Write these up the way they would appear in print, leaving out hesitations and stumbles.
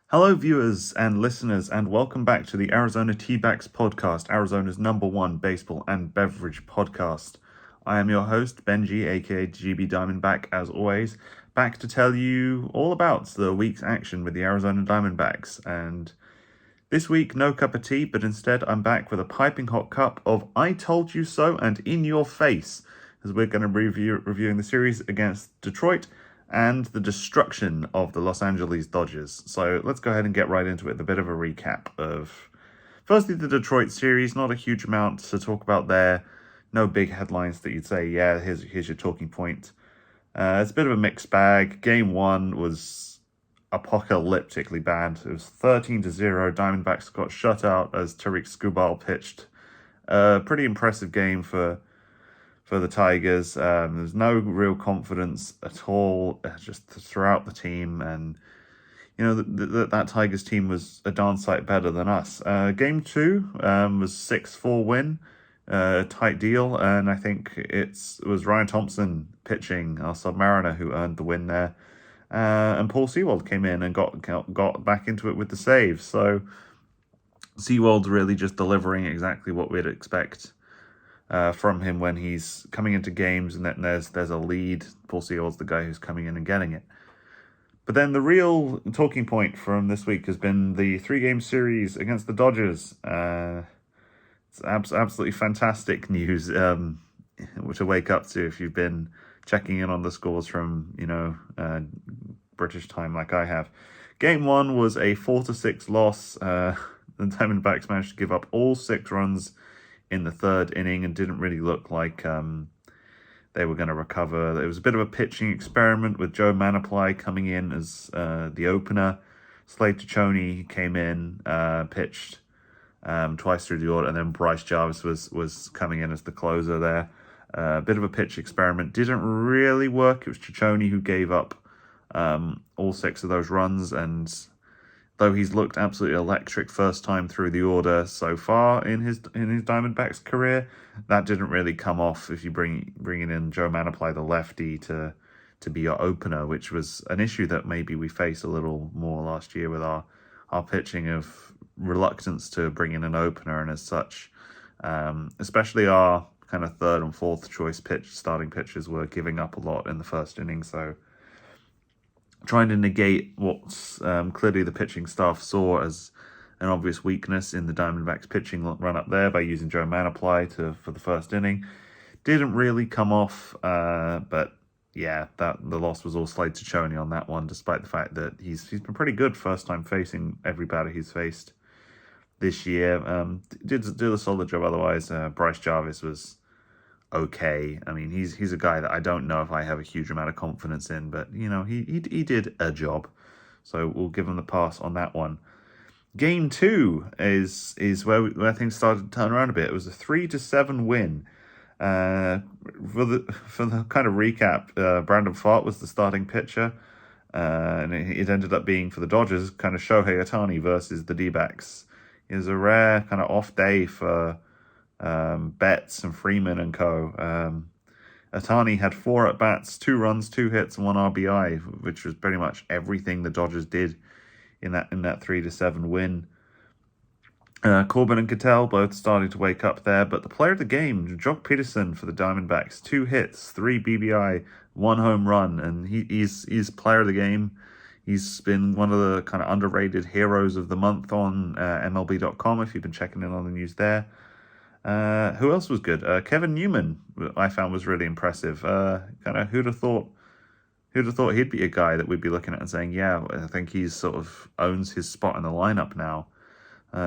Hello, viewers and listeners, and welcome back to the Arizona Dbacks podcast, Arizona's #1 baseball and beverage podcast. I am your host, Benji, aka GB Diamondback, as always, back to tell you all about the week's action with the Arizona Diamondbacks. And this week, no cup of tea, but instead, I'm back with a piping hot cup of I Told You So and In Your Face, as we're going to be reviewing the series against Detroit and the destruction of the Los Angeles Dodgers. So let's go ahead and get right into it with a bit of a recap of, firstly, the Detroit series. Not a huge amount to talk about there. No big headlines that you'd say, yeah, here's your talking point. It's a bit of a mixed bag. Game 1 was apocalyptically bad. It was 13-0. Diamondbacks got shut out as Tariq Skubal pitched. A pretty impressive game for the Tigers. There's no real confidence at all, just throughout the team, and that Tigers team was a darn sight better than us. Game 2 was 6-4 win, tight deal, and I think it was Ryan Thompson pitching, our Submariner, who earned the win there. And Paul Sewald came in and got back into it with the save. So Sewald's really just delivering exactly what we'd expect from him when he's coming into games, and then there's a lead. Paul Sewald's the guy who's coming in and getting it. But then the real talking point from this week has been the 3-game series against the Dodgers. It's absolutely fantastic news to wake up to if you've been checking in on the scores from British time like I have. Game 1 was a 4-6 loss. The Diamondbacks managed to give up all 6 runs in the third inning and didn't really look like they were going to recover. It was a bit of a pitching experiment with Joe Manaply coming in as the opener. Slade Ciccone came in, pitched twice through the order, and then Bryce Jarvis was coming in as the closer there. A bit of a pitch experiment. Didn't really work. It was Ciccone who gave up all 6 of those runs, and though he's looked absolutely electric first time through the order so far in his Diamondbacks career, that didn't really come off if you bringing in Joe Manaply, the lefty, to be your opener, which was an issue that maybe we faced a little more last year with our pitching of reluctance to bring in an opener, and as such, especially our kind of third and fourth choice starting pitchers were giving up a lot in the first inning. So trying to negate what clearly the pitching staff saw as an obvious weakness in the Diamondbacks pitching run up there by using Joe Manaply for the first inning. Didn't really come off, but yeah, the loss was all Slade Ciccone on that one, despite the fact that he's been pretty good first time facing every batter he's faced this year. Did a solid job otherwise. Bryce Jarvis was okay. I mean, he's a guy that I don't know if I have a huge amount of confidence in, but he did a job, so we'll give him the pass on that one. Game 2 is where things started to turn around a bit. It was a 3-7 win. For the kind of recap, Brandon Pfaadt was the starting pitcher, and it ended up being, for the Dodgers, kind of Shohei Ohtani versus the D-backs. It was a rare kind of off day for Betts and Freeman and co. Ohtani had 4 at-bats, 2 runs, 2 hits, and 1 RBI, which was pretty much everything the Dodgers did in that 3-7 win. Corbin and Cattell both started to wake up there, but the player of the game, Jock Peterson for the Diamondbacks, 2 hits, 3 BBI, 1 home run, and he's player of the game. He's been one of the kind of underrated heroes of the month on MLB.com, if you've been checking in on the news there. Who else was good? Kevin Newman, I found, was really impressive. Kind of who'd have thought he'd be a guy that we'd be looking at and saying, yeah, I think he's sort of owns his spot in the lineup now.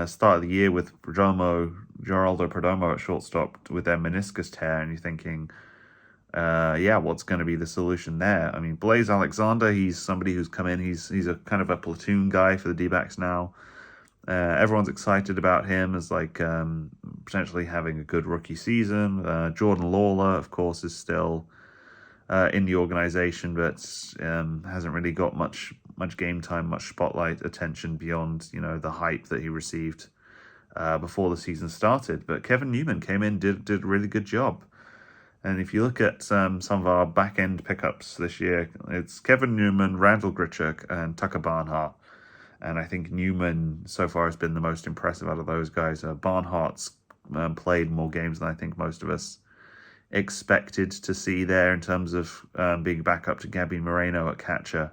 Start of the year with Geraldo Perdomo at shortstop with their meniscus tear, and you're thinking, what's going to be the solution there? I mean, Blaze Alexander, he's somebody who's come in. He's a kind of a platoon guy for the D-backs now. Everyone's excited about him as potentially having a good rookie season. Jordan Lawler, of course, is still in the organization, but hasn't really got much game time, much spotlight attention beyond the hype that he received before the season started. But Kevin Newman came in, did a really good job. And if you look at some of our back-end pickups this year, it's Kevin Newman, Randall Grichuk, and Tucker Barnhart. And I think Newman so far has been the most impressive out of those guys. Barnhart's played more games than I think most of us expected to see there in terms of being back up to Gabby Moreno at catcher.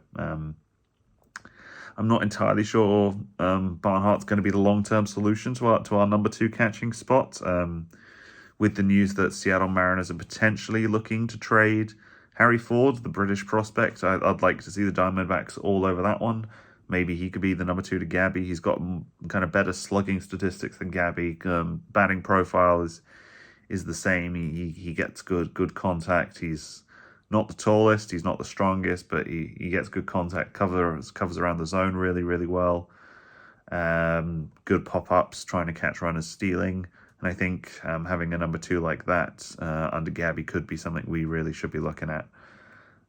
I'm not entirely sure Barnhart's going to be the long-term solution to our number 2 catching spot. With the news that Seattle Mariners are potentially looking to trade Harry Ford, the British prospect, I'd like to see the Diamondbacks all over that one. Maybe he could be the number 2 to Gabby. He's got kind of better slugging statistics than Gabby. Batting profile is the same. He gets good contact. He's not the tallest, he's not the strongest, but he gets good contact, covers around the zone really, really well. Good pop-ups, trying to catch runners stealing. And I think having a number 2 like that under Gabby could be something we really should be looking at.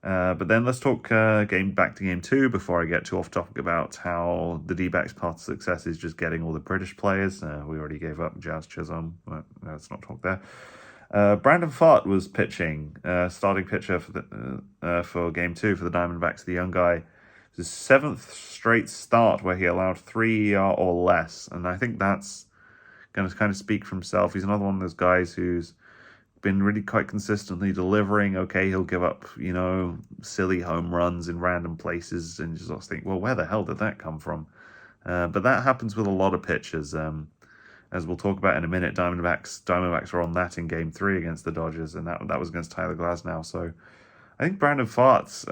But then let's talk back to game 2 before I get too off topic about how the D-backs path to success is just getting all the British players. We already gave up Jazz Chisholm. Let's not talk there. Brandon Pfaadt was pitching, starting pitcher for game 2 for the Diamondbacks, the young guy. His 7th straight start where he allowed 3 ER or less, and I think that's going to kind of speak for himself. He's another one of those guys who's been really quite consistently delivering. Okay, he'll give up, silly home runs in random places, and you just sort of think, well, where the hell did that come from? But that happens with a lot of pitchers. As we'll talk about in a minute, Diamondbacks were on that in game 3 against the Dodgers, and that was against Tyler Glasnow. So I think Brandon Pfaadt,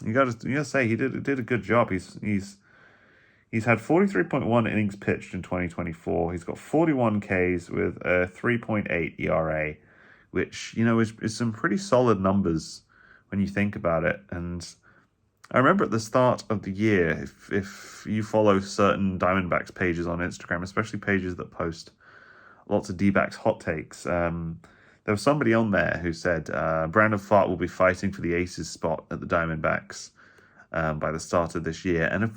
you got to say he did a good job. He's had 43.1 innings pitched in 2024. He's got 41 Ks with a 3.8 ERA, which is some pretty solid numbers when you think about it. And I remember at the start of the year, if you follow certain Diamondbacks pages on Instagram, especially pages that post lots of D-backs hot takes, there was somebody on there who said Brandon Pfaadt will be fighting for the aces spot at the Diamondbacks by the start of this year. And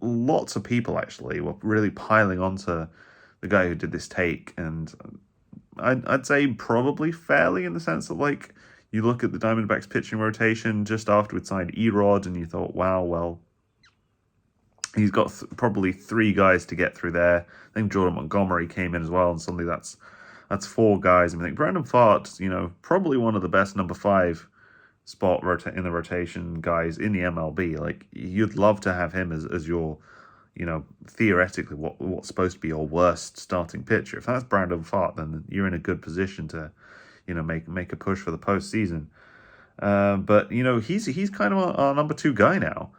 lots of people actually were really piling onto the guy who did this take. And I'd say probably fairly, in the sense that, you look at the Diamondbacks pitching rotation just after we'd signed Erod, and you thought, wow, well, he's got probably 3 guys to get through there. I think Jordan Montgomery came in as well, and suddenly that's 4 guys. I think Brandon Pfaadt, probably one of the best number 5 spot in the rotation guys in the MLB. You'd love to have him as your, theoretically what's supposed to be your worst starting pitcher. If that's Brandon Pfaadt, then you're in a good position to make a push for the postseason. But he's kind of our number 2 guy now.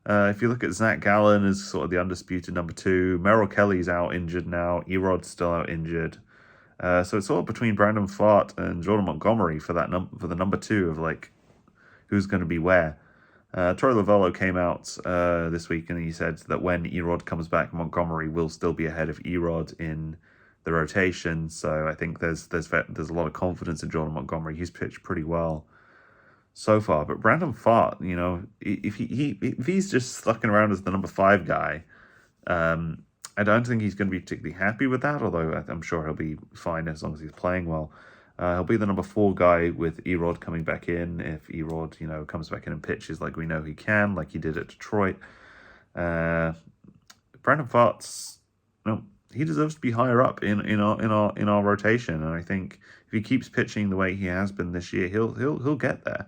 If you look at Zach Gallen as sort of the undisputed number 2, Merrill Kelly's out injured now, Erod's still out injured. So it's sort of between Brandon Pfaadt and Jordan Montgomery for the number 2 of who's going to be where. Troy Lovello came out this week and he said that when Erod comes back, Montgomery will still be ahead of Erod in the rotation. So I think there's a lot of confidence in Jordan Montgomery. He's pitched pretty well so far. But Brandon Pfaadt, if he's just stucking around as the number 5 guy, I don't think he's going to be particularly happy with that, although I'm sure he'll be fine as long as he's playing well. He'll be the number 4 guy with Erod coming back in. If Erod, comes back in and pitches like we know he can, like he did at Detroit. Brandon Pfaadt's, he deserves to be higher up in our rotation, and I think if he keeps pitching the way he has been this year, he'll get there.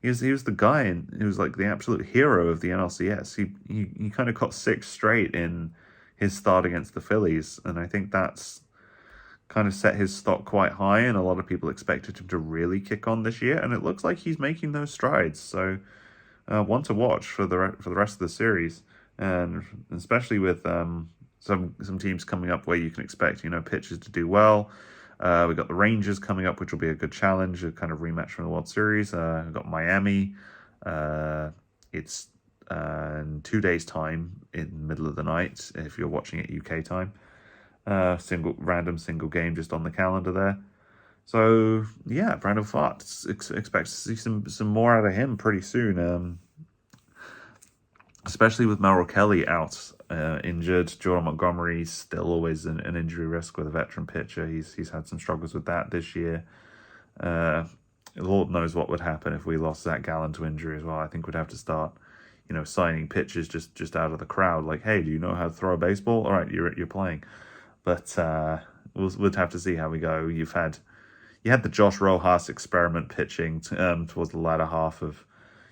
He was the guy who was the absolute hero of the NLCS. He kind of caught 6 straight in his start against the Phillies, and I think that's kind of set his stock quite high, and a lot of people expected him to really kick on this year, and it looks like he's making those strides. So one to watch for the rest of the series, and especially with some teams coming up where you can expect pitchers to do well. We've got the Rangers coming up, which will be a good challenge, a kind of rematch from the World Series. We've got Miami. It's in 2 days' time in the middle of the night if you're watching it UK time. Single game just on the calendar there. So yeah, Brandon Pfaadt expects to see some more out of him pretty soon. Especially with Merrill Kelly out injured. Jordan Montgomery still always an injury risk with a veteran pitcher. He's had some struggles with that this year. Lord knows what would happen if we lost Zach Gallen to injury as well. I think we'd have to start, signing pitchers just out of the crowd. Like, hey, do you know how to throw a baseball? All right, you're playing. But we'll have to see how we go. You had the Josh Rojas experiment pitching towards the latter half of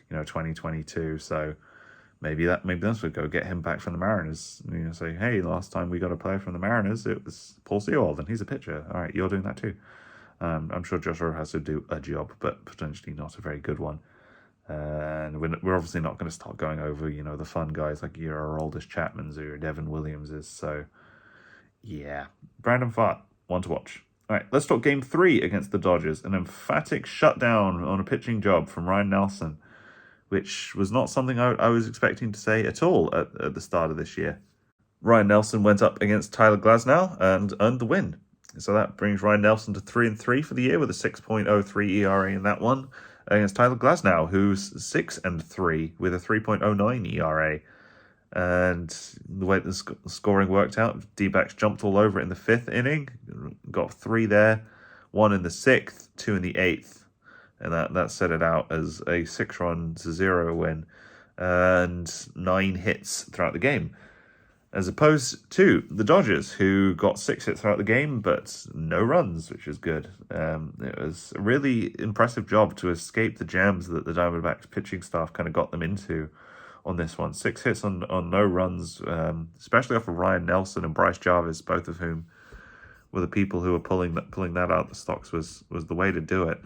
2022. So maybe that's what go get him back from the Mariners. Say, hey, last time we got a player from the Mariners, it was Paul Sewald, and he's a pitcher. All right, you're doing that too. I'm sure Josh Rojas will do a job, but potentially not a very good one. And we're obviously not going to start going over, the fun guys like your Aroldis Chapmans or your Devin Williamses. So, yeah. Brandon Pfaadt, one to watch. All right, let's talk Game 3 against the Dodgers. An emphatic shutdown on a pitching job from Ryan Nelson, which was not something I was expecting to say at all at the start of this year. Ryan Nelson went up against Tyler Glasnow and earned the win. So that brings Ryan Nelson to 3-3 for the year with a 6.03 ERA in that one, against Tyler Glasnow, who's 6-3 with a 3.09 ERA. And the way the scoring worked out, Dbacks jumped all over it in the 5th inning, got 3 there, 1 in the 6th, 2 in the 8th, and that set it out as a 6-0 win and 9 hits throughout the game, as opposed to the Dodgers, who got 6 hits throughout the game, but no runs, which is good. It was a really impressive job to escape the jams that the Diamondbacks pitching staff kind of got them into on this one. 6 hits on no runs, especially off of Ryan Nelson and Bryce Jarvis, both of whom were the people who were pulling that out of the stocks was the way to do it.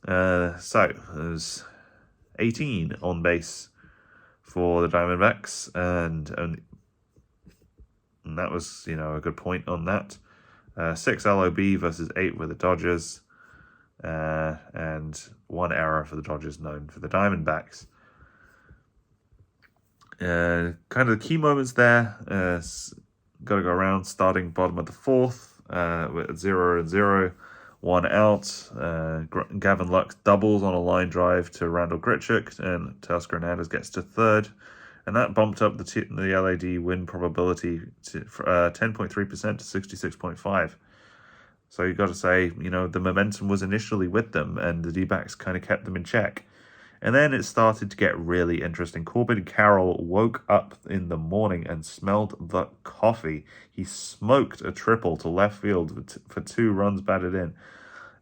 So it was 18 on base for the Diamondbacks, and that was, a good point on that. 6 LOB versus 8 with the Dodgers, and 1 error for the Dodgers, known for the Diamondbacks. Kind of the key moments there, got to go around, starting bottom of the 4th with 0-0. 1 out. Gavin Lux doubles on a line drive to Randall Grichuk, and Teoscar Hernandez gets to 3rd. And that bumped up the LAD win probability to 10.3% to 66.5%. So you've got to say, the momentum was initially with them, and the D-backs kind of kept them in check. And then it started to get really interesting. Corbin Carroll woke up in the morning and smelled the coffee. He smoked a triple to left field for 2 runs batted in.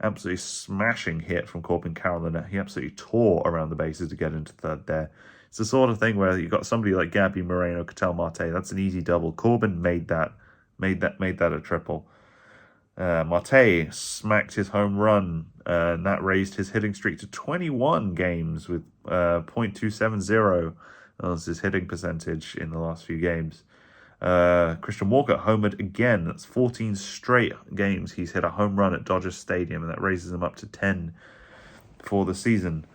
Absolutely smashing hit from Corbin Carroll, and he absolutely tore around the bases to get into 3rd there. It's the sort of thing where you've got somebody like Gabby Moreno, Ketel Marte. That's an easy double. Corbin made that a triple. Marte smacked his home run, and that raised his hitting streak to 21 games with .270. That was his hitting percentage in the last few games. Christian Walker homered again. That's 14 straight games he's hit a home run at Dodger Stadium, and that raises him up to 10 for the season.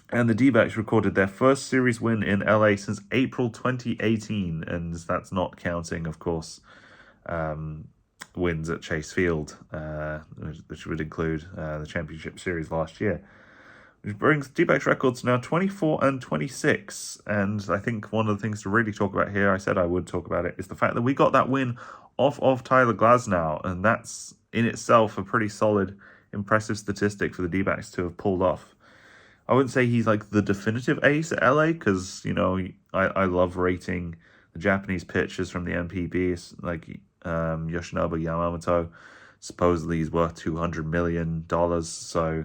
And the D-backs recorded their first series win in LA since April 2018, and that's not counting, of course, wins at Chase Field, which would include the championship series last year, which brings D-backs records now 24-26. And I think one of the things to really talk about here, I said I would talk about it, is the fact that we got that win off of Tyler Glasnow, and that's in itself a pretty solid, impressive statistic for the D-backs to have pulled off. I wouldn't say he's like the definitive ace at LA, because, I love rating the Japanese pitchers from the NPB, like Yoshinobu Yamamoto. Supposedly he's worth $200 million, so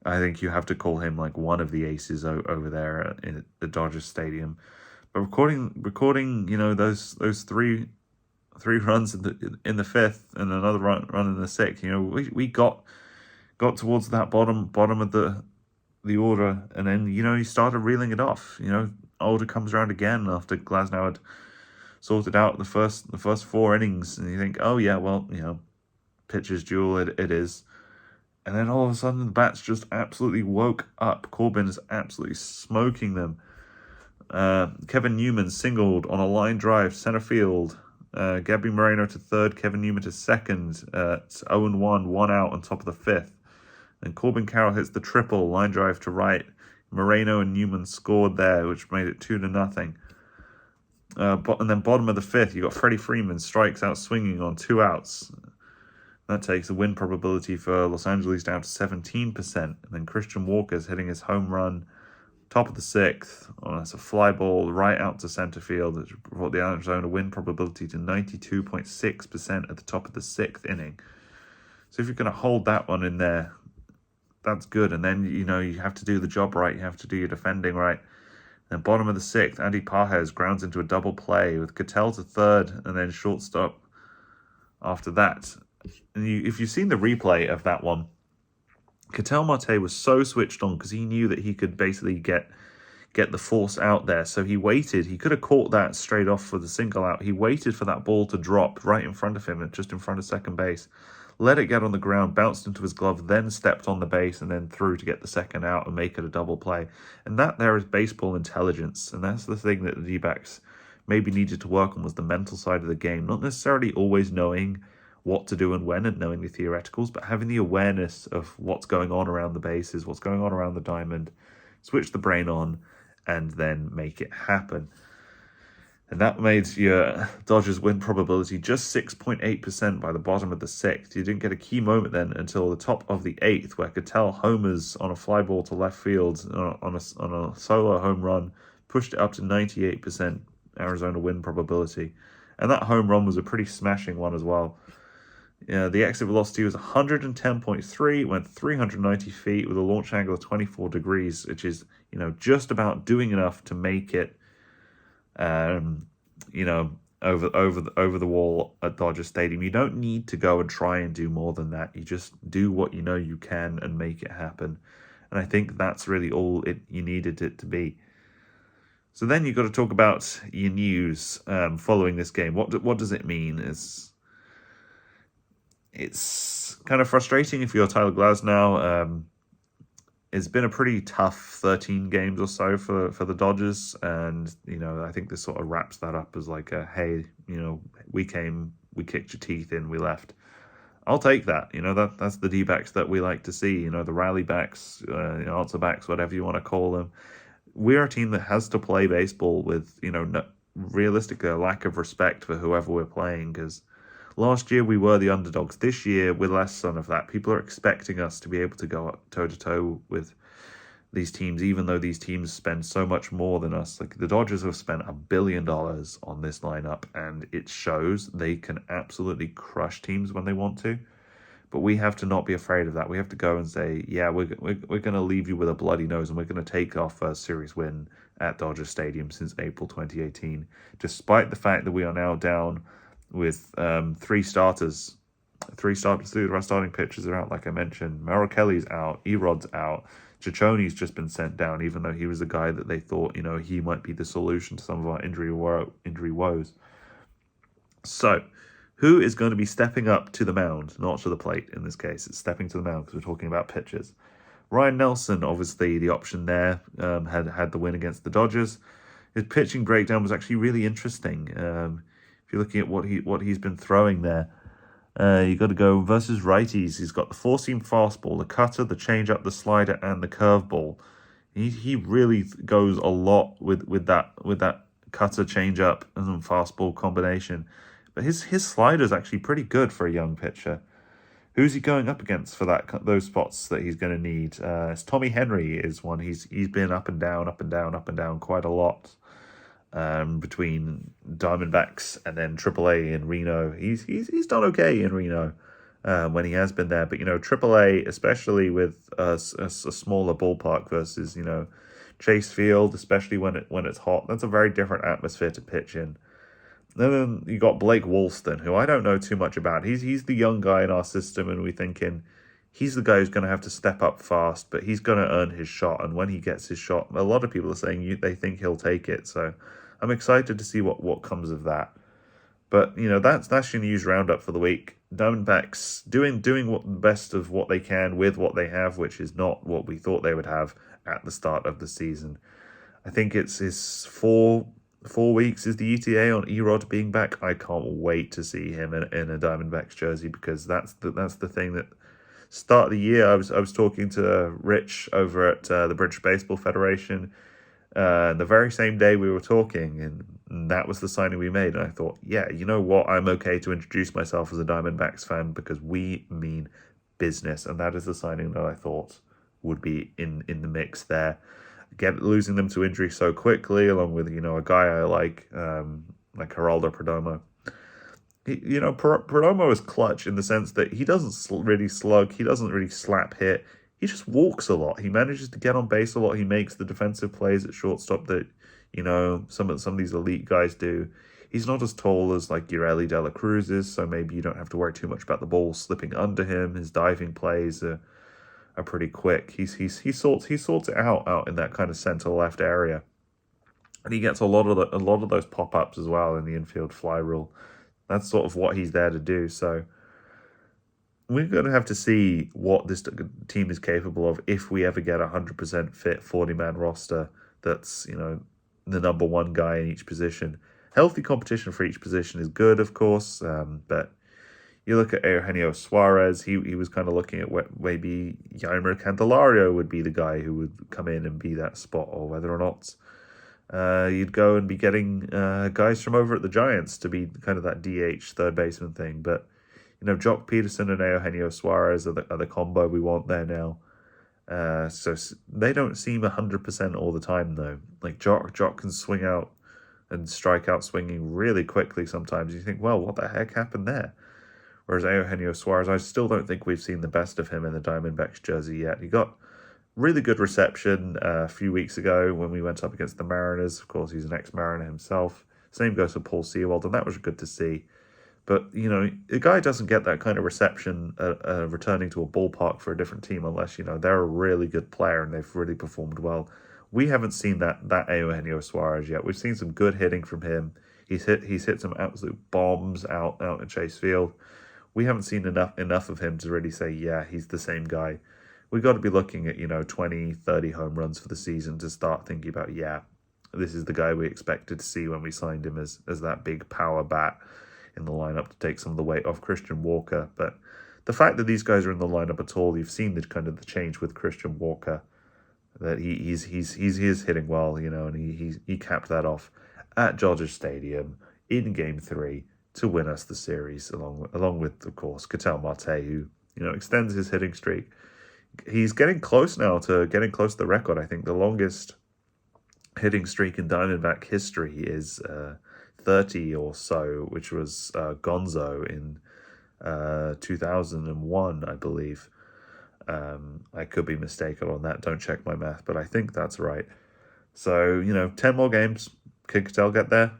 I think you have to call him like one of the aces over there in the Dodgers Stadium. But recording, those three runs in the 5th and another run in the 6th. We got towards that bottom of the order, and then he started reeling it off. Order comes around again after Glasnow had sorted out the first 4 innings, and you think, oh yeah, well, pitcher's duel it is. And then all of a sudden the bats just absolutely woke up. Corbin is absolutely smoking them. Kevin Newman singled on a line drive center field. Gabby Moreno to 3rd, Kevin Newman to 2nd at 0-1, 1 out on top of the 5th. And Corbin Carroll hits the triple, line drive to right. Moreno and Newman scored there, which made it 2-0. And then bottom of the 5th, you got Freddie Freeman strikes out swinging on 2 outs. That takes the win probability for Los Angeles down to 17%. And then Christian Walker's hitting his home run, Top of the sixth, that's a fly ball right out to center field, which brought the Arizona win probability to 92.6% at the top of the sixth inning. So if you're going to hold that one in there, that's good. And then, you have to do the job right. You have to do your defending right. And bottom of the sixth, Andy Pajes grounds into a double play with Cattell to third and then shortstop after that. And if you've seen the replay of that one, Cattell Marte was so switched on because he knew that he could basically get the force out there. So he waited. He could have caught that straight off for the single out. He waited for that ball to drop right in front of him, just in front of second base. Let it get on the ground, bounced into his glove, then stepped on the base and then threw to get the second out and make it a double play. And that there is baseball intelligence. And that's the thing that the D-backs maybe needed to work on, was the mental side of the game. Not necessarily always knowing what to do and when and knowing the theoreticals, but having the awareness of what's going on around the bases, what's going on around the diamond, switch the brain on, and then make it happen. And that made your Dodgers win probability just 6.8% by the bottom of the sixth. You didn't get a key moment then until the top of the eighth, where Cattell homers on a fly ball to left field on a solo home run, pushed it up to 98% Arizona win probability. And that home run was a pretty smashing one as well. The exit velocity was 110.3, went 390 feet with a launch angle of 24 degrees, which is, just about doing enough to make it, over the wall at Dodger Stadium. You don't need to go and try and do more than that. You just do what you know you can and make it happen. And I think that's really all you needed it to be. So then you've got to talk about your news following this game. What does it mean? It's kind of frustrating if you're Tyler Glasnow. It's been a pretty tough 13 games or so for the Dodgers. And, I think this sort of wraps that up as like hey, we came, we kicked your teeth in, we left. I'll take that. That's the D-backs that we like to see. The rally backs, answer backs, whatever you want to call them. We're a team that has to play baseball with, realistically a lack of respect for whoever we're playing, because last year we were the underdogs. This year we're less son of that. People are expecting us to be able to go toe-to-toe with these teams, even though these teams spend so much more than us. Like the Dodgers have spent $1 billion on this lineup, and it shows. They can absolutely crush teams when they want to. But we have to not be afraid of that. We have to go and say, yeah, we're going to leave you with a bloody nose, and we're going to take our first series win at Dodger Stadium since April 2018, despite the fact that we are now down with three starters. Three of our starting pitchers are out, like I mentioned. Merrill Kelly's out. Erod's out. Ciccione's just been sent down, even though he was a guy that they thought, he might be the solution to some of our injury woes. So, who is going to be stepping up to the mound, not to the plate in this case? It's stepping to the mound because we're talking about pitchers. Ryan Nelson, obviously the option there, had the win against the Dodgers. His pitching breakdown was actually really interesting. If you're looking at what he's been throwing there, you got to go versus righties. He's got the four-seam fastball, the cutter, the changeup, the slider, and the curveball. He really goes a lot with that cutter, changeup, and fastball combination. But his slider is actually pretty good for a young pitcher. Who's he going up against for those spots that he's going to need? It's Tommy Henry is one. He's been up and down quite a lot between Diamondbacks and then AAA in Reno. He's done okay in Reno when he has been there. But AAA, especially with a smaller ballpark versus Chase Field, especially when it's hot, that's a very different atmosphere to pitch in. Then you got Blake Walston, who I don't know too much about. He's the young guy in our system, and we're thinking he's the guy who's going to have to step up fast, but he's going to earn his shot. And when he gets his shot, a lot of people are saying they think he'll take it. So I'm excited to see what comes of that. But that's your news roundup for the week. Diamondbacks doing what the best of what they can with what they have, which is not what we thought they would have at the start of the season. I think it's his 4 weeks is the ETA on Erod being back. I can't wait to see him in a Diamondbacks jersey, because that's the thing that start of the year I was talking to Rich over at the British Baseball Federation. The very same day we were talking, and that was the signing we made. And I thought, yeah, you know what? I'm okay to introduce myself as a Diamondbacks fan because we mean business, and that is the signing that I thought would be in the mix there. losing them to injury so quickly, along with a guy I like Geraldo Perdomo. Perdomo is clutch in the sense that he doesn't really slug, he doesn't really slap hit. He just walks a lot. He manages to get on base a lot. He makes the defensive plays at shortstop that some of these elite guys do. He's not as tall as like Yureli De La Cruz is, so maybe you don't have to worry too much about the ball slipping under him. His diving plays are pretty quick. He sorts it out in that kind of center left area, and he gets a lot of those pop ups as well in the infield fly rule. That's sort of what he's there to do. So we're going to have to see what this team is capable of if we ever get a 100% fit 40-man roster that's, the number one guy in each position. Healthy competition for each position is good, of course, but you look at Eugenio Suarez, he was kind of looking at what maybe Yaimer Candelario would be the guy who would come in and be that spot, or whether or not you'd go and be getting guys from over at the Giants to be kind of that DH third baseman thing. But, Jock Peterson and Eugenio Suarez are the combo we want there now. So they don't seem 100% all the time, though. Like, Jock can swing out and strike out swinging really quickly sometimes. You think, well, what the heck happened there? Whereas Eugenio Suarez, I still don't think we've seen the best of him in the Diamondbacks jersey yet. He got really good reception a few weeks ago when we went up against the Mariners. Of course, he's an ex-Mariner himself. Same goes for Paul Sewald, and that was good to see. But, the guy doesn't get that kind of reception returning to a ballpark for a different team unless, they're a really good player and they've really performed well. We haven't seen that Eugenio Suarez yet. We've seen some good hitting from him. He's hit some absolute bombs out in Chase Field. We haven't seen enough of him to really say, yeah, he's the same guy. We've got to be looking at, 20, 30 home runs for the season to start thinking about, yeah, this is the guy we expected to see when we signed him as that big power bat in the lineup to take some of the weight off Christian Walker. But the fact that these guys are in the lineup at all, you've seen the kind of the change with Christian Walker, that he is hitting well, and he capped that off at Dodger Stadium in Game 3 to win us the series, along with, of course, Ketel Marte, who, extends his hitting streak. He's getting close now to the record. I think the longest hitting streak in Diamondback history is 30 or so, which was Gonzo in 2001, I believe. I could be mistaken on that. Don't check my math, but I think that's right. So, 10 more games. Can Ketel get there?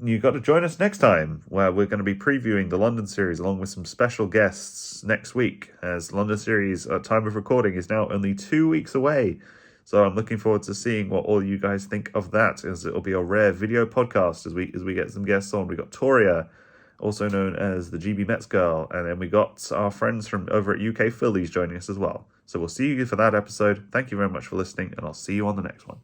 You got to join us next time, where we're going to be previewing the London series along with some special guests next week, as London series at time of recording is now only 2 weeks away. So I'm looking forward to seeing what all you guys think of that, as it'll be a rare video podcast as we get some guests on. We got Toria, also known as the GB Mets girl, and then we got our friends from over at UK Phillies joining us as well. So we'll see you for that episode. Thank you very much for listening, and I'll see you on the next one.